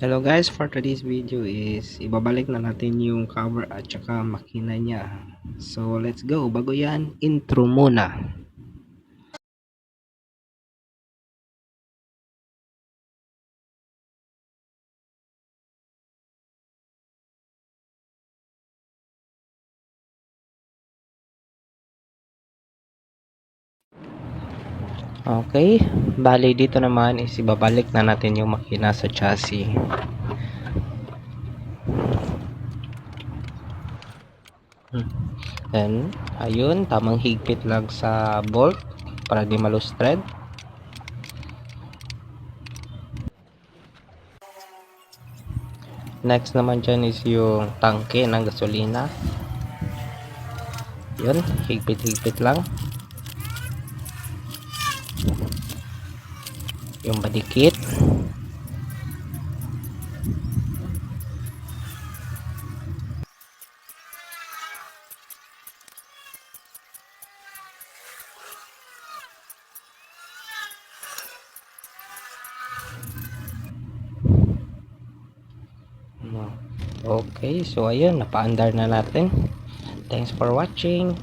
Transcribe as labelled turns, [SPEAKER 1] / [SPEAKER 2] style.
[SPEAKER 1] Hello guys, for today's video is ibabalik na natin yung cover at saka makina niya. So let's go. Bago yan, intro muna. Okay, bali dito naman is ibabalik na natin yung makina sa chassis. Then, ayun, tamang higpit lang sa bolt para di malose thread. Next naman dyan is yung tangke ng gasolina. Yun, higpit-higpit lang. Yung body kit. Okay, so ayun, napaandar na natin. Thanks for watching.